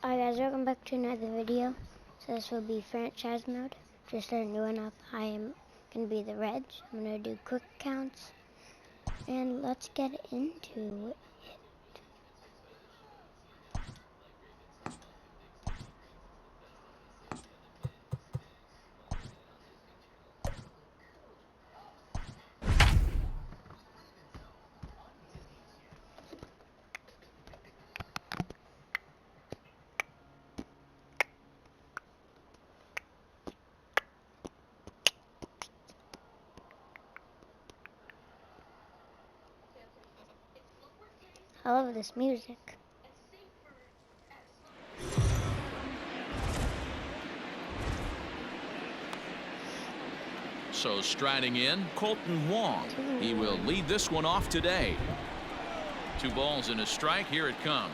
Alright guys, welcome back to another video. So this will be franchise mode. Just started a new one up. I am going to be the Reds. I'm going to do quick counts. And let's get into it. I love this music. So striding in, Colton Wong. He will lead this one off today. 2 balls and a strike. Here it comes.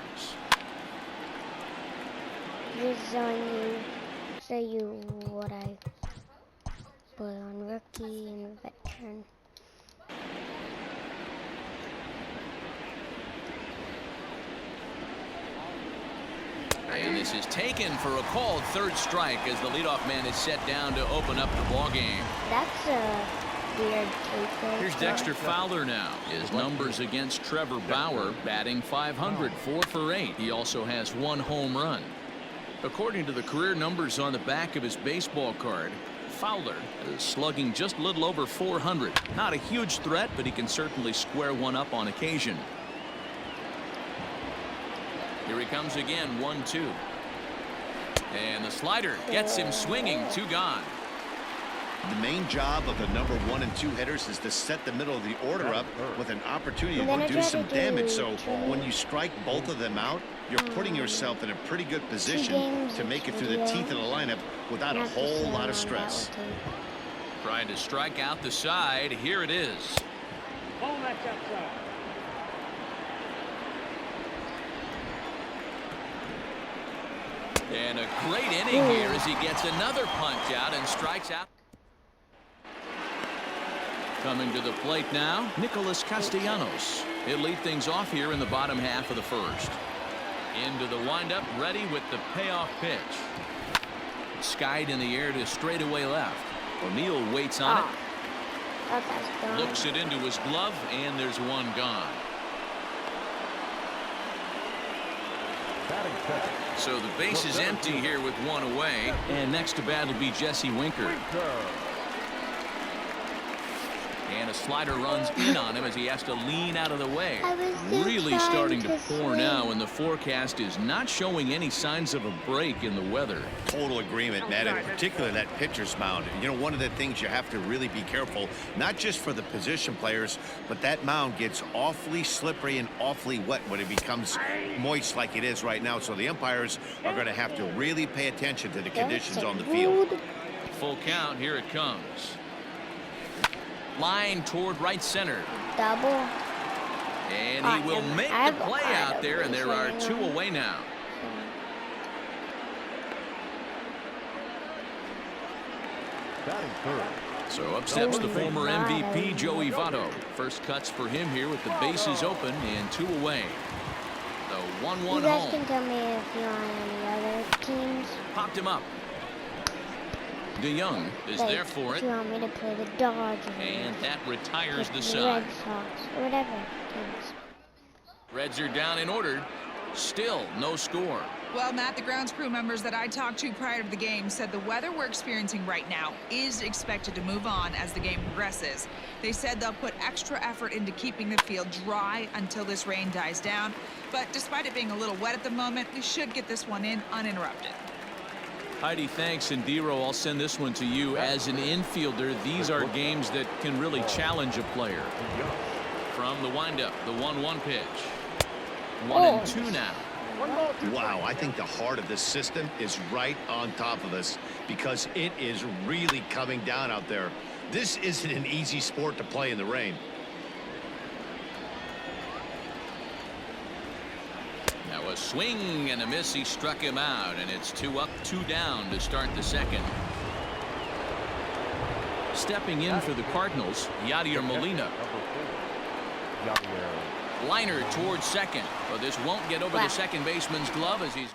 This is on you, what I put on rookie and veteran. And this is taken for a called third strike as the leadoff man is set down to open up the ball game. That's a weird take. Here's Dexter Fowler now. His numbers against Trevor Bauer, batting .500, 4 for 8. He also has 1 home run. According to the career numbers on the back of his baseball card, Fowler is slugging just a little over .400. Not a huge threat, but he can certainly square one up on occasion. Here he comes again, 1-2. And the slider gets him swinging, 2 gone. The main job of the number 1 and 2 hitters is to set the middle of the order up with an opportunity to do some damage. So when you strike both of them out, you're putting yourself in a pretty good position to make it through the teeth of the lineup without a whole lot of stress. Trying to strike out the side. Here it is. Oh, that's outside. And a great inning here as he gets another punch out and strikes out. Coming to the plate now, Nicholas Castellanos. He'll lead things off here in the bottom half of the first. Into the windup, ready with the payoff pitch. Skied in the air to straightaway left. O'Neill waits on it. Looks it into his glove, and there's 1 gone. So the base is empty here with 1 away. And next to bat will be Jesse Winker. And a slider runs in on him as he has to lean out of the way. Really starting to pour now, and the forecast is not showing any signs of a break in the weather. Total agreement, Matt, and particularly that pitcher's mound. You know, one of the things you have to really be careful, not just for the position players, but that mound gets awfully slippery and awfully wet when it becomes moist like it is right now. So the umpires are going to have to really pay attention to the conditions on the field. Full count. Here it comes. Line toward right center. Double. And he will make the play out there, and there are 2 away now. So up steps the former MVP Joey Votto. First cuts for him here with the bases open and 2 away. The 1-1 home. You guys can tell me if you're on any other teams. Popped him up. DeYoung is there for it. Do you want me to play the Dodgers? And that retires the Red side. Sox or whatever teams. Reds are down in order. Still no score. Well, Matt, the grounds crew members that I talked to prior to the game said the weather we're experiencing right now is expected to move on as the game progresses. They said they'll put extra effort into keeping the field dry until this rain dies down. But despite it being a little wet at the moment, we should get this one in uninterrupted. Heidi, thanks. And Dero, I'll send this one to you. As an infielder, these are games that can really challenge a player. From the windup, the 1-1 pitch. 1-2 now. Wow, I think the heart of this system is right on top of us because it is really coming down out there. This isn't an easy sport to play in the rain. Now a swing and a miss. He struck him out, and it's 2 up, 2 down to start the second. Stepping in for the Cardinals, Yadier Molina. Yadier. Liner towards second, but this won't get over the second baseman's glove as he's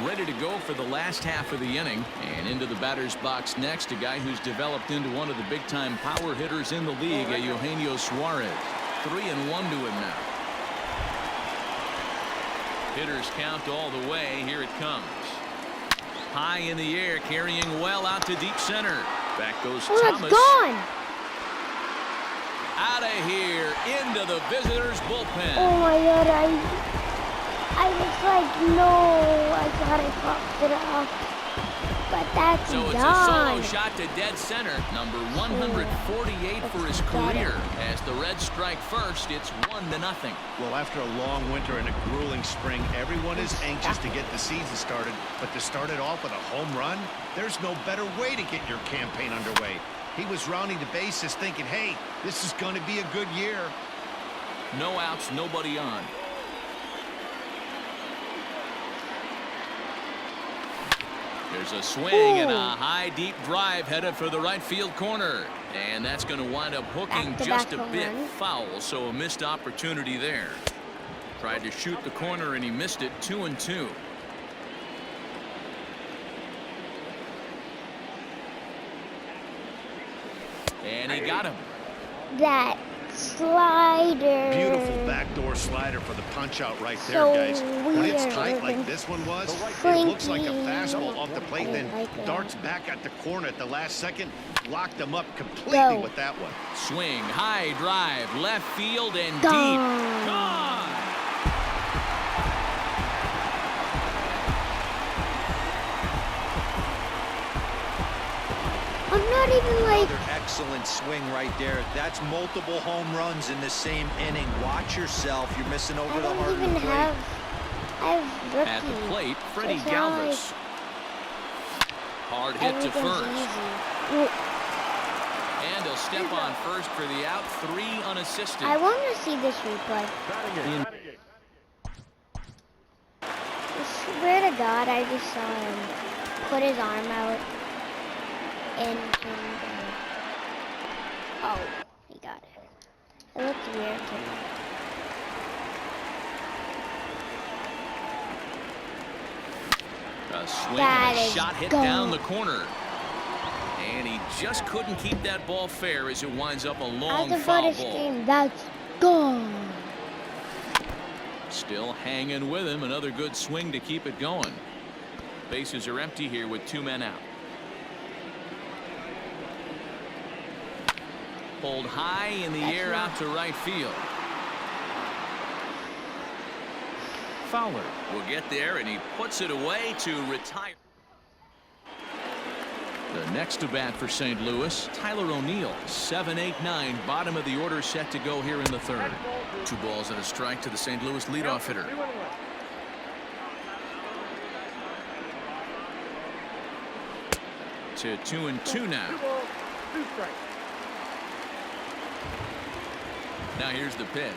ready to go for the last half of the inning. And into the batter's box next, a guy who's developed into one of the big-time power hitters in the league, Eugenio Suarez. 3-1 to him now. Hitters count all the way. Here it comes. High in the air, carrying well out to deep center. Back goes Thomas. It's gone. Out of here, into the visitors' bullpen. Oh my God, I was like, no, I thought I popped it off. But that's So it's gone. a solo shot to dead center, number 148 for his career. As the Reds strike first, it's 1-0. Well, after a long winter and a grueling spring, everyone is anxious to get the season started. But to start it off with a home run, there's no better way to get your campaign underway. He was rounding the bases thinking, hey, this is going to be a good year. No outs, nobody on. There's a swing and a high deep drive headed for the right field corner. And that's going to wind up hooking just a bit foul, so a missed opportunity there. Tried to shoot the corner and he missed it. 2-2. And he got him. That slider. Beautiful backdoor slider for the punch out right there, So guys. When it's weird. tight like this one was, it Clinky. looks like a fastball off the plate, then Like that. darts back at the corner at the last second. Locked them up completely Go. with that one. Swing, high drive, left field and Gone. deep. Gone. I'm not even like. Another excellent swing right there. That's multiple home runs in the same inning. Watch yourself. You're missing over I the don't heart of the even plate. have. I have rookie. At the plate, Freddie It's not Galvis. Hard hit to Everything's first. easy. And a step on first for the out. 3 unassisted. I want to see this replay. I swear to God, I just saw him put his arm out and oh, he got it. It looked weird to me. A swing That and a is shot hit gone. down the corner. And he just couldn't keep that ball fair as it winds up a long As a foul British ball. game, that's gone. Still hanging with him. Another good swing to keep it going. Bases are empty here with 2 men out. Pulled high in the air out to right field. Fowler will get there, and he puts it away to retire. The next to bat for St. Louis, Tyler O'Neill. 7-8-9, bottom of the order set to go here in the third. 2 balls and a strike to the St. Louis leadoff hitter. To 2-2 now. 2 strikes. Now here's the pitch.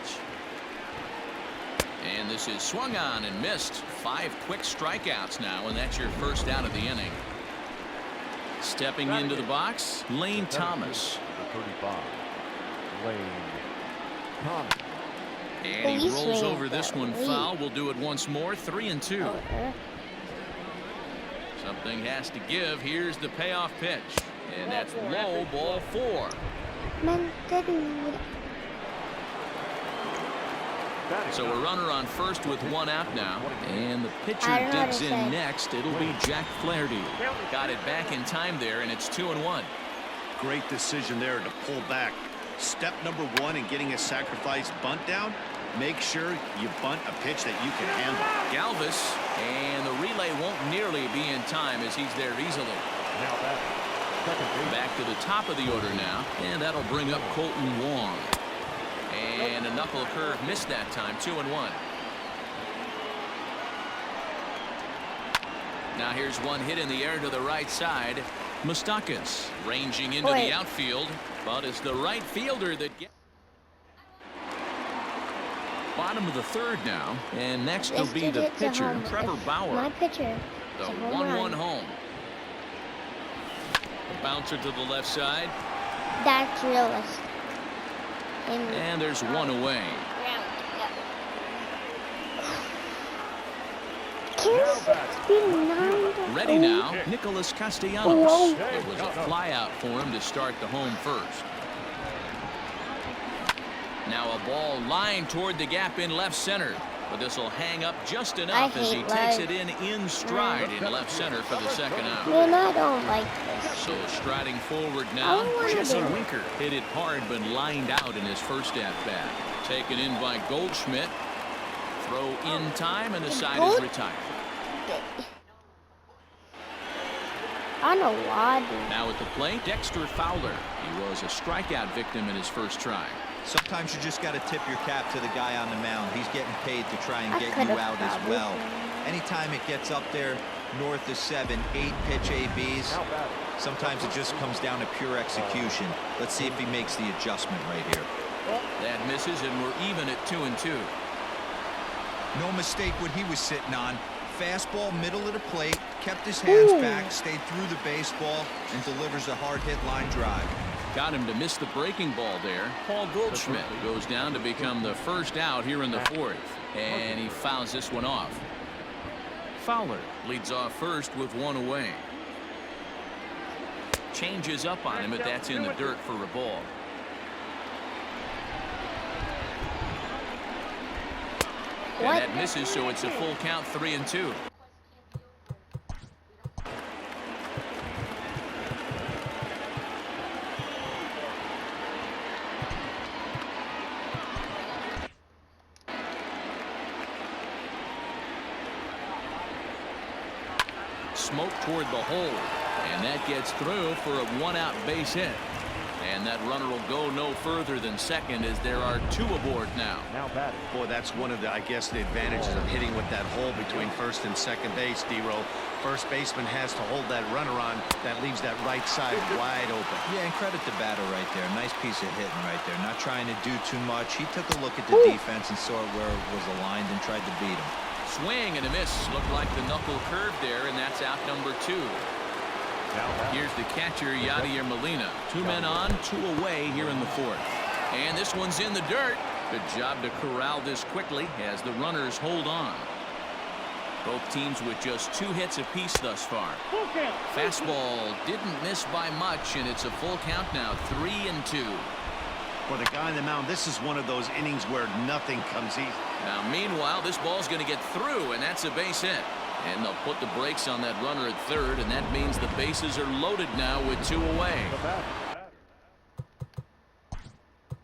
And this is swung on and missed. 5 quick strikeouts now, and that's your first out of the inning. Stepping into the box, Lane Thomas. The 35, Lane Thomas. And he He's rolls swinging over this for one a foul. We'll do it once more. 3-2. Oh, Something has to give. Here's the payoff pitch. And that's low, ball 4. meant to do. So a runner on first with 1 out now. And the pitcher I don't know digs what to in say. next. It'll be Jack Flaherty. Got it back in time there, and it's 2-1. Great decision there to pull back. Step number 1 in getting a sacrifice bunt down. Make sure you bunt a pitch that you can handle. Galvis, and the relay won't nearly be in time as he's there easily. Now back, second base. Back to the top of the order now, and that'll bring up Colton Wong. And a knuckle curve missed that time. 2-1. Now here's one hit in the air to the right side. Moustakas ranging into the outfield, but it's the right fielder that gets. Bottom of the third now, and next will be the pitcher, Trevor Bauer. My pitcher. The It's a home 1-1 run. home. The bouncer to the left side, That's realistic. and there's one away. Kansas being 9-0. Ready now, Nicholas Castellanos. Whoa. It was a flyout for him to start the home first. Now a ball lined toward the gap in left center. But this will hang up just enough as he takes it in stride in left center for the second out. Man, I don't like this. So striding forward now, wanna Jesse do it. Winker hit it hard but lined out in his first at-bat. Taken in by Goldschmidt. Throw in time and the side is retired. I know why, dude. Now at the plate, Dexter Fowler. He was a strikeout victim in his first try. Sometimes you just got to tip your cap to the guy on the mound. He's getting paid to try and get you out as well. Anytime it gets up there north of 7, 8 pitch ABs, sometimes it just comes down to pure execution. Let's see if he makes the adjustment right here. That misses, and we're even at 2-2. No mistake what he was sitting on. Fastball, middle of the plate, kept his hands back, stayed through the baseball, and delivers a hard hit line drive. Got him to miss the breaking ball there. Paul Goldschmidt goes down to become the first out here in the fourth. And he fouls this one off. Fowler leads off first with one away. Changes up on him, but that's in the dirt for a ball. And that misses, so it's a full count, 3-2. Smoke toward the hole, and that gets through for a one-out base hit. And that runner will go no further than second as there are two aboard now. Boy, that's one of the, I guess, the advantages of hitting with that hole between first and second base, D-Row. First baseman has to hold that runner on. That leaves that right side wide open. Yeah, and credit the batter right there. Nice piece of hitting right there. Not trying to do too much. He took a look at the defense and saw where it was aligned and tried to beat him. Swing and a miss. Looked like the knuckle curve there, and that's out number 2. Here's the catcher, Yadier Molina. 2 men on, 2 away here in the fourth. And this one's in the dirt. Good job to corral this quickly as the runners hold on. Both teams with just 2 hits apiece thus far. Fastball didn't miss by much, and it's a full count now, 3-2. For the guy on the mound, this is one of those innings where nothing comes easy. Now, meanwhile, this ball's going to get through, and that's a base hit. And they'll put the brakes on that runner at third, and that means the bases are loaded now with 2 away.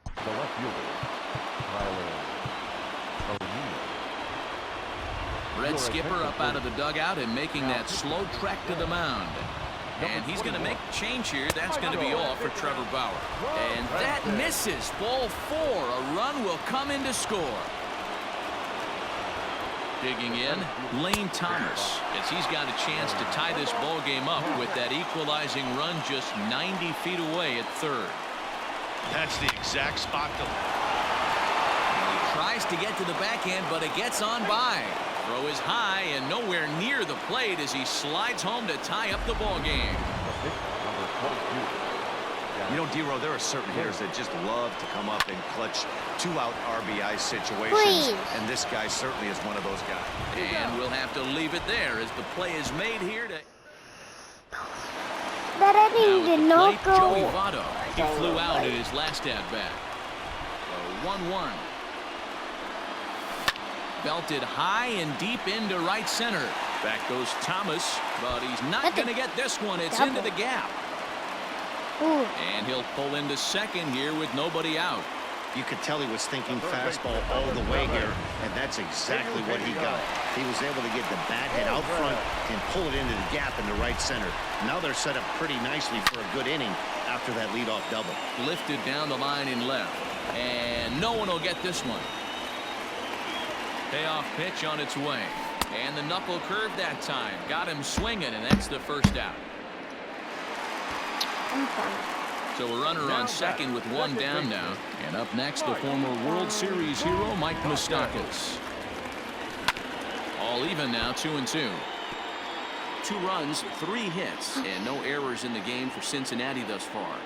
The left fielder, Tyler O'Neill. Red Skipper up out of the dugout and making that slow trek to the mound. And he's going to make a change here. That's going to be all for Trevor Bauer. And that misses. Ball 4. A run will come in to score. Digging in, Lane Thomas, as he's got a chance to tie this ball game up with that equalizing run just 90 feet away at third. That's the exact spot to... He tries to get to the backhand, but it gets on by. Throw is high and nowhere near the plate as he slides home to tie up the ball game. You know, D-Row, there are certain hitters that just love to come up and clutch 2-out RBI situations. Please. And this guy certainly is one of those guys. And we'll have to leave it there as the play is made here to... That inning did not go. Joey Votto. He flew out in his last at-bat. 1-1. Belted high and deep into right center. Back goes Thomas, but he's not going to get this one. It's into the gap. Ooh. And he'll pull into second here with nobody out. You could tell he was thinking fastball all the way here, and that's exactly what he got. He was able to get the bat head out front and pull it into the gap in the right center. Now they're set up pretty nicely for a good inning after that leadoff double. Lifted down the line in left. And no one will get this one. Payoff pitch on its way. And the knuckle curve that time. Got him swinging, and that's the first out. So a runner on second with 1 down now. And up next, the former World Series hero, Mike Moustakas. All even now, 2-2. 2 runs, 3 hits, and no errors in the game for Cincinnati thus far.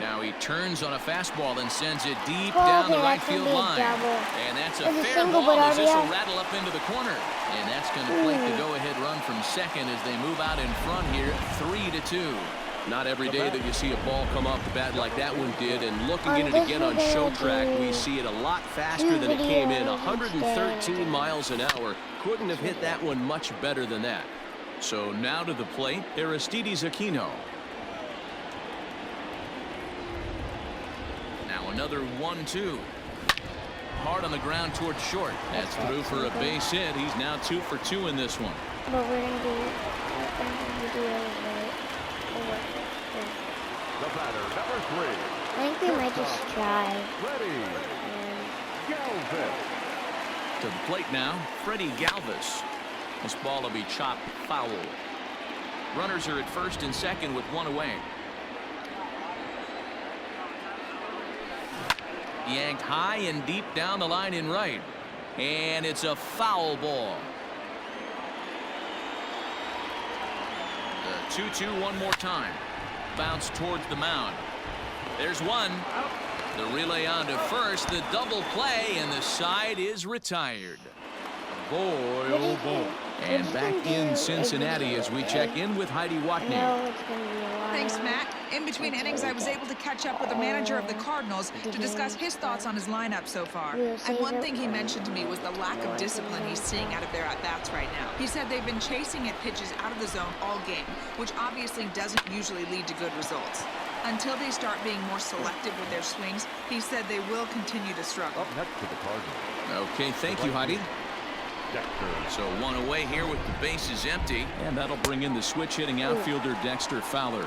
Now he turns on a fastball and sends it deep Oh, down the okay, right that's gonna field be a line. double. And that's a There's a fair single, ball but as this will RBI. rattle up into the corner. And that's going to plate the go-ahead run from second as they move out in front here, 3-2. Not every day that you see a ball come off the bat like that one did. And looking at it this again on video, Show Track, we do see it a lot faster than it came in. videos 113 instead. miles an hour. Couldn't have hit that one much better than that. So now to the plate, Aristides Aquino. Now another 1-2. Hard on the ground towards short. That's through for a base hit. He's now 2 for 2 in this one. But we're gonna do videos, right? The batter, number 3. I think we might just try. Ready. Galvis. To the plate now, Freddie Galvis. This ball will be chopped foul. Runners are at first and second with 1 away. Yanked high and deep down the line in right. And it's a foul ball. The 2-2 one more time. Bounce towards the mound. There's one. The relay on to first. The double play, and the side is retired. Boy, oh boy. And back in Cincinnati as we check in with Heidi Watney. No, it's gonna be a while. Thanks, Matt. In between innings, I was able to catch up with the manager of the Cardinals to discuss his thoughts on his lineup so far. And one thing he mentioned to me was the lack of discipline he's seeing out of their at-bats right now. He said they've been chasing at pitches out of the zone all game, which obviously doesn't usually lead to good results. Until they start being more selective with their swings, he said they will continue to struggle. Up next to the Cardinals. Okay, thank you, Heidi. Dexter. So 1 away here with the bases empty. And that'll bring in the switch-hitting outfielder Dexter Fowler.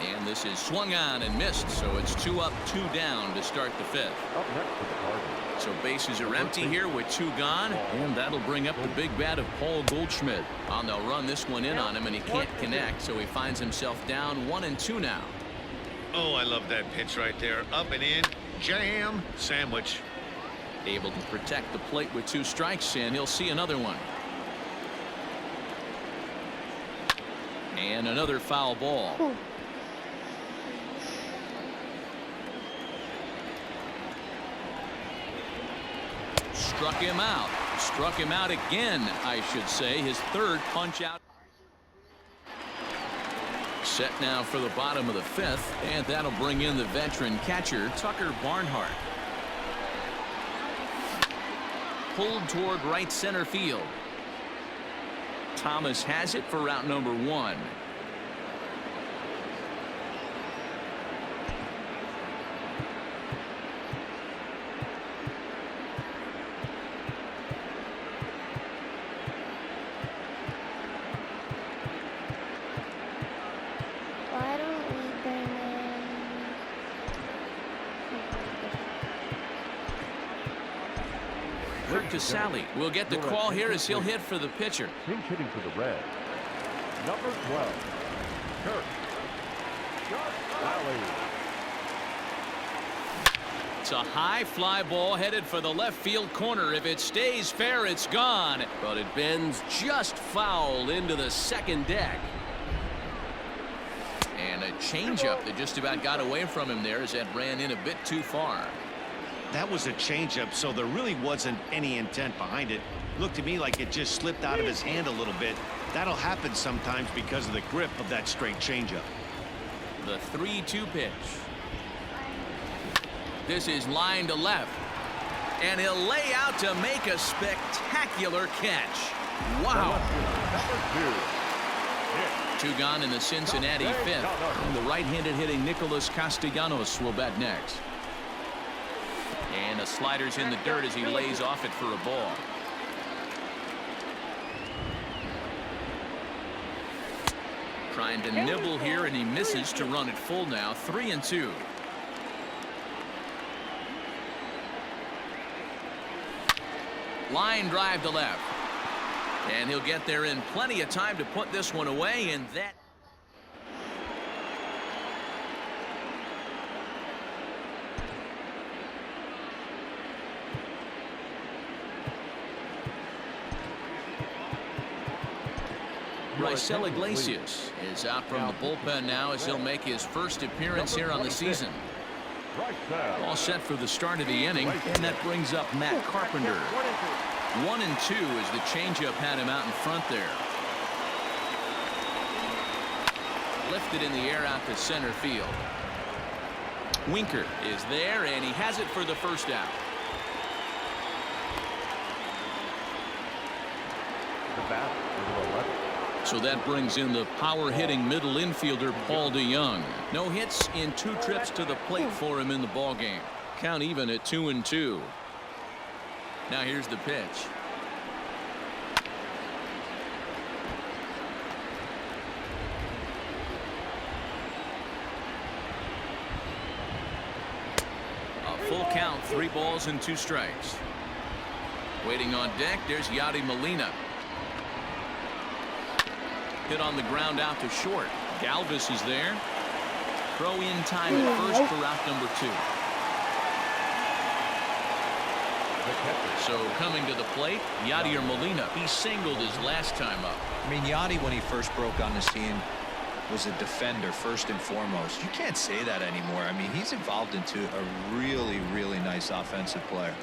And this is swung on and missed, so it's 2 up, 2 down to start the 5th. Up next to the Cardinals. So bases are empty here with 2 gone, and that'll bring up the big bat of Paul Goldschmidt. And they'll run this one in on him, and he can't connect, so he finds himself down 1-2 now. Oh, I love that pitch right there. Up and in. Jam. Sandwich. Able to protect the plate with 2 strikes, and he'll see another one. And another foul ball. Ooh. Struck him out. Struck him out again, I should say. His 3rd punch out. Set now for the bottom of the 5th, and that'll bring in the veteran catcher Tucker Barnhart. Pulled toward right center field. Thomas has it for route number 1. Why don't we bring in... Kurt Casale will get the call here as he'll hit for the pitcher. Pinch hitting for the Reds. Number 12. Kurt. Casale. It's a high fly ball headed for the left field corner. If it stays fair, it's gone. But it bends just foul into the second deck. And a changeup that just about got away from him there as that ran in a bit too far. That was a changeup, so there really wasn't any intent behind it. Looked to me like it just slipped out of his hand a little bit. That'll happen sometimes because of the grip of that straight changeup. The 3-2 pitch. This is line to left. And he'll lay out to make a spectacular catch. Wow. Number 2. 2 gone in the Cincinnati 5th. And the right-handed hitting Nicholas Castellanos will bat next. And the slider's in the dirt as he lays off it for a ball. Trying to nibble here, and he misses to run it full now. 3-2. Line drive to left. And he'll get there in plenty of time to put this one away, and that... Raisel Iglesias is out from the bullpen now as he'll make his first appearance here on the season. All set for the start of the inning, and that brings up Matt Carpenter. 1-2 as the changeup had him out in front there. Lifted in the air out to center field. Winker is there, and he has it for the first out. So that brings in the power-hitting middle infielder Paul DeJong. No hits in 2 trips to the plate for him in the ballgame. Count even at 2-2. Now here's the pitch. A full count, 3 balls and 2 strikes. Waiting on deck, there's Yadi Molina. Hit on the ground out to short. Galvis is there. Throw in time at first for out number 2. So coming to the plate, Yadier Molina. He singled his last time up. I mean, Yadi, when he first broke on the scene, was a defender first and foremost. You can't say that anymore. I mean, he's evolved into a really, really nice offensive player.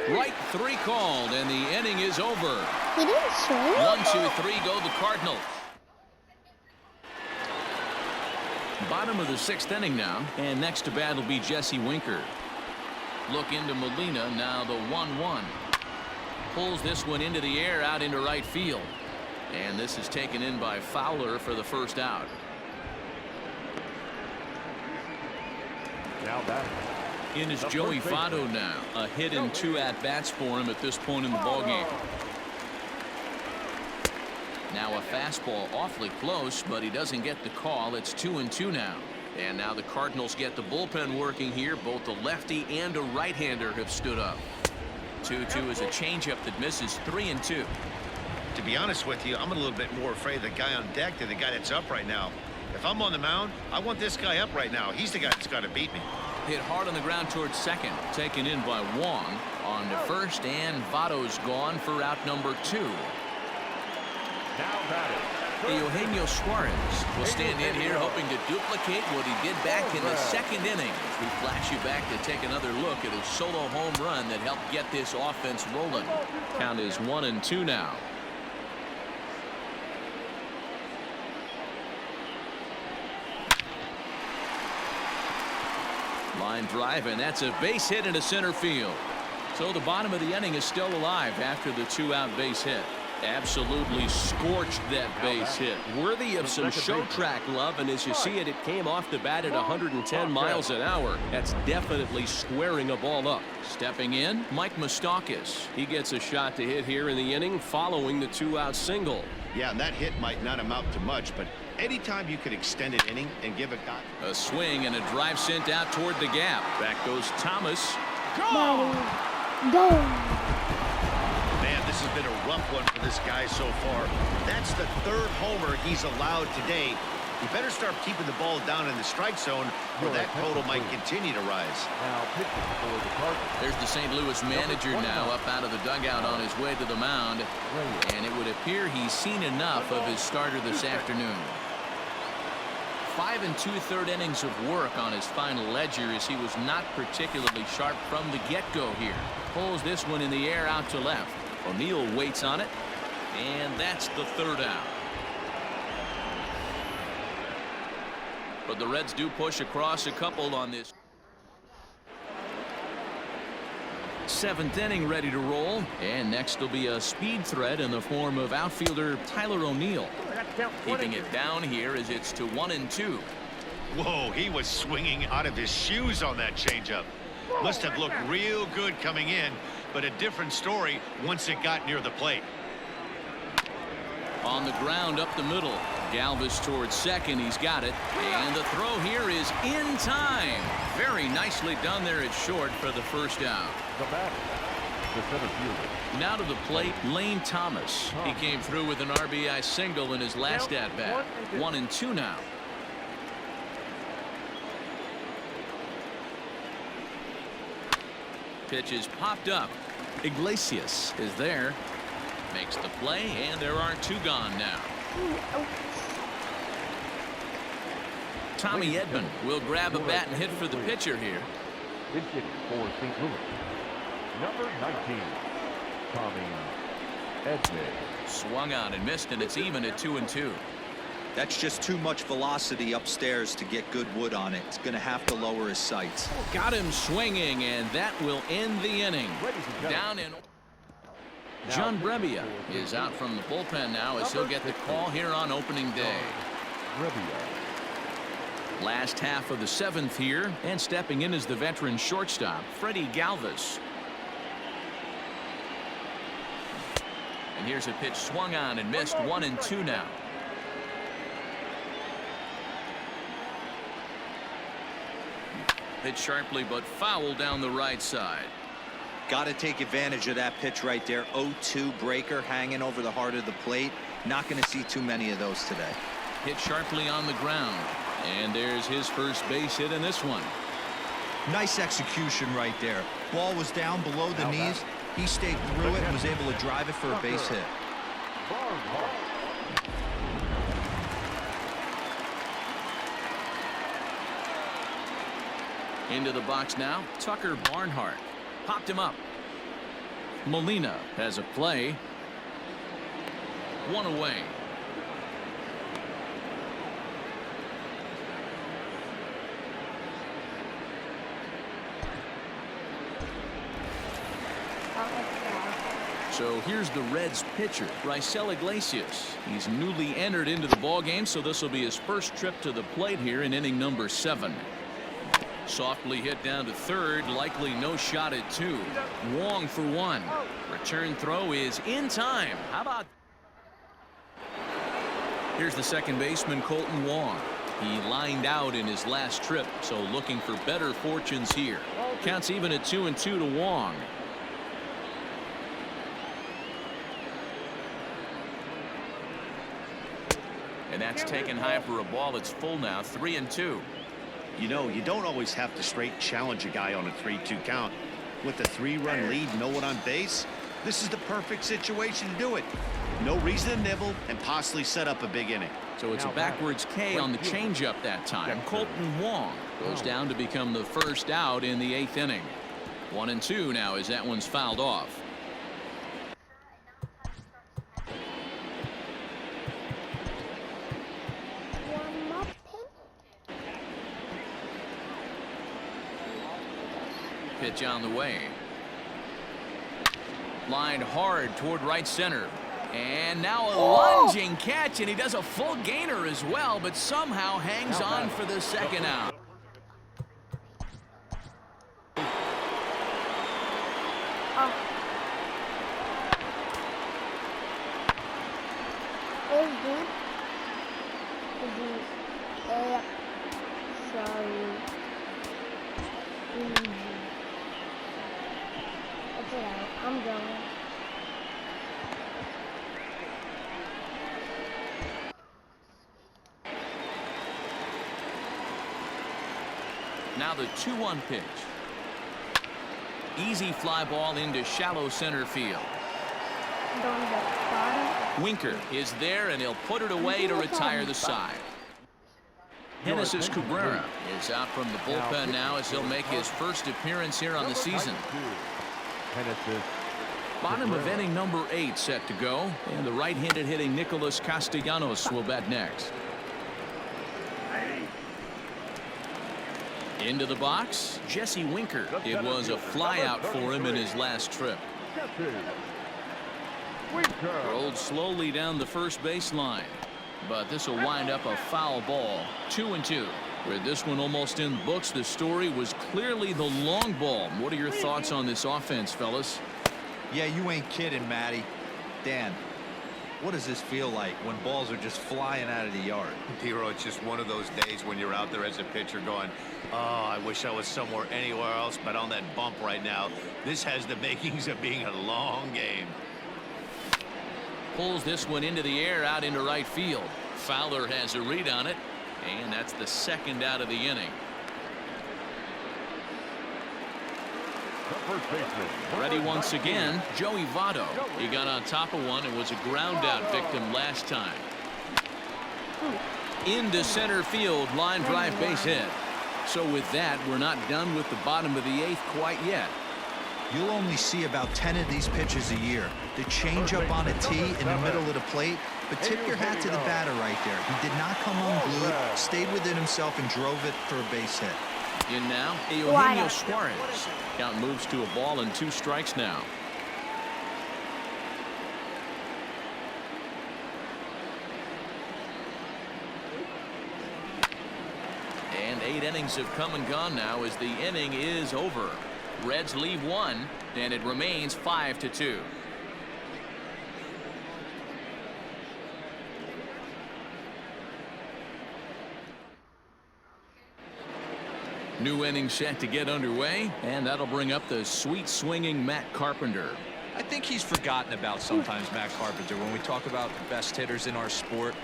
Strike 3 called, and the inning is over. He didn't swing. 1, 2, 3 go the Cardinals. Bottom of the 6th inning now, and next to bat will be Jesse Winker. Look into Molina, now the 1-1. Pulls this one into the air out into right field. And this is taken in by Fowler for the first out. Now batting. In is Joey Votto now. A hit and 2 at-bats for him at this point in the ballgame. Now a fastball awfully close, but he doesn't get the call. It's 2-2 now. And now the Cardinals get the bullpen working here. Both a lefty and a right-hander have stood up. 2-2 is a changeup that misses. 3-2. To be honest with you, I'm a little bit more afraid of the guy on deck than the guy that's up right now. If I'm on the mound, I want this guy up right now. He's the guy that's got to beat me. Hit hard on the ground towards second. Taken in by Wong. On to first, and Votto's gone for out number 2. Now batting. Eugenio Suarez will stand in here hoping to duplicate what he did back in the 2nd inning. We flash you back to take another look at his solo home run that helped get this offense rolling. Count is 1-2 now. Line drive, and that's a base hit into center field. So the bottom of the inning is still alive after the 2-out base hit. Absolutely scorched that base hit. Worthy of some show track love, and as you see it, it came off the bat at 110 miles an hour. That's definitely squaring a ball up. Stepping in, Mike Moustakas. He gets a shot to hit here in the inning following the 2-out single. Yeah, and that hit might not amount to much, but anytime you could extend an inning and give a guy a swing and a drive sent out toward the gap. Back goes Thomas. Go! Go! This has been a rough one for this guy so far. That's the 3rd homer he's allowed today. He better start keeping the ball down in the strike zone, or that total might continue to rise. Now pitching for the Cardinals. There's the St. Louis manager now up out of the dugout on his way to the mound, and it would appear he's seen enough of his starter this afternoon. 5 2/3 innings of work on his final ledger, as he was not particularly sharp from the get-go here. Pulls this one in the air out to left. O'Neill waits on it, and that's the 3rd out. But the Reds do push across a couple on this 7th inning, ready to roll, and next will be a speed threat in the form of outfielder Tyler O'Neill. Keeping it down here as it's to 1-2. Whoa, he was swinging out of his shoes on that changeup. Must have looked real good coming in, but a different story once it got near the plate. On the ground up the middle. Galvis towards second. He's got it. And the throw here is in time. Very nicely done there at short for the first out. The batter, the center fielder. Now to the plate, Lane Thomas. He came through with an RBI single in his last at-bat. 1-2 now. Pitch is popped up. Iglesias is there. Makes the play, and there are 2 gone now. Tommy Edman will grab a bat and hit for the pitcher here. It's hitting for St. Louis. Number 19, Tommy Edman. Swung on and missed, and it's even at 2-2. That's just too much velocity upstairs to get good wood on it. It's going to have to lower his sights. Got him swinging, and that will end the inning. Down in. John Brebbia is out from the bullpen now as he'll get the call here on opening day. Last half of the 7th here, and stepping in as the veteran shortstop, Freddie Galvis. And here's a pitch swung on and missed. 1-2 now. Hit sharply but foul down the right side. Got to take advantage of that pitch right there. 0-2 breaker hanging over the heart of the plate. Not going to see too many of those today. Hit sharply on the ground. And there's his first base hit in this one. Nice execution right there. Ball was down below the knees. He stayed through it and was able to drive it for a base hit. Into the box now, Tucker Barnhart. Popped him up. Molina has a play. 1 away. So here's the Reds pitcher, Raisel Iglesias. He's newly entered into the ballgame, so this will be his first trip to the plate here in inning number 7. Softly hit down to third, likely no shot at 2. Wong for 1. Return throw is in time. How about? Here's the second baseman, Colton Wong. He lined out in his last trip, so looking for better fortunes here. Counts even at 2-2 to Wong. And that's taken high for a ball. It's full now. 3-2. You know, you don't always have to straight challenge a guy on a 3-2 count. With a 3-run lead, no one on base, this is the perfect situation to do it. No reason to nibble and possibly set up a big inning. So it's a backwards K on the changeup that time. Colton Wong goes down to become the first out in the 8th inning. 1-2 now as that one's fouled off. Pitch on the way. Lined hard toward right center. And now a lunging catch, and he does a full gainer as well, but somehow hangs on for the second out. I'm going. Now the 2-1 pitch. Easy fly ball into shallow center field. Winker is there, and he'll put it away to retire the side. Genesis Cabrera is out from the bullpen now as he'll make his first appearance here on the season. Bottom of inning number 8 set to go, and the right-handed hitting Nicholas Castellanos will bat next. Into the box, Jesse Winker. It was a flyout for him in his last trip. Rolled slowly down the first baseline, but this will wind up a foul ball. 2-2. With this one almost in books, the story was clearly the long ball. What are your thoughts on this offense, fellas? Yeah, you ain't kidding, Matty. Dan, what does this feel like when balls are just flying out of the yard? Hero, it's just one of those days when you're out there as a pitcher going, oh, I wish I was somewhere anywhere else but on that bump right now. This has the makings of being a long game. Pulls this one into the air out into right field. Fowler has a read on it, and that's the second out of the inning. Ready once again, Joey Votto. He got on top of one and was a ground out victim last time. into center field, line drive base hit. So with that, we're not done with the bottom of the 8th quite yet. You'll only see about 10 of these pitches a year. The changeup on a tee in the middle of the plate, but tip your hat to the batter right there. He did not come unglued, stayed within himself, and drove it for a base hit. In now, Eugenio Suarez. Count moves to a ball and 2 strikes now. And 8 innings have come and gone now as the inning is over. Reds leave 1, and it remains 5-2. New inning set to get underway, and that'll bring up the sweet swinging Matt Carpenter. I think he's forgotten about sometimes, Matt Carpenter. When we talk about the best hitters in our sport,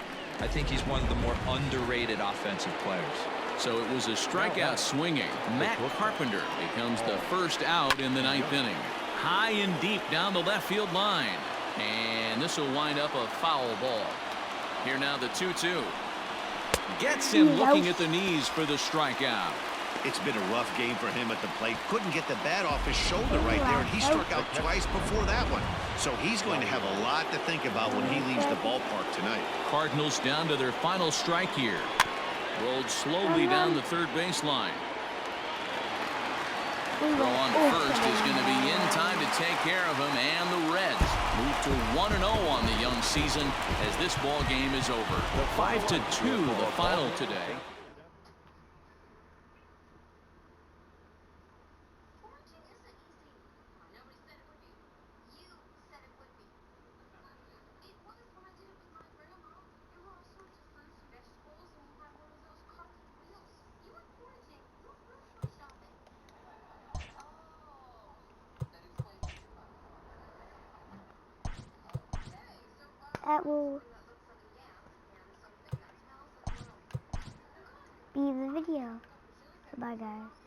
I think he's one of the more underrated offensive players. So it was a strikeout swinging. Matt Carpenter becomes the first out in the 9th inning. High and deep down the left field line. And this will wind up a foul ball. Here now the 2-2. Gets him looking at the knees for the strikeout. It's been a rough game for him at the plate. Couldn't get the bat off his shoulder right there, and he struck out twice before that one. So he's going to have a lot to think about when he leaves the ballpark tonight. Cardinals down to their final strike here. Rolled slowly down the third baseline. Throw on first is going to be in time to take care of him, and the Reds move to 1-0 on the young season as this ball game is over. 5-2 the final today. That will be the video. Goodbye, guys.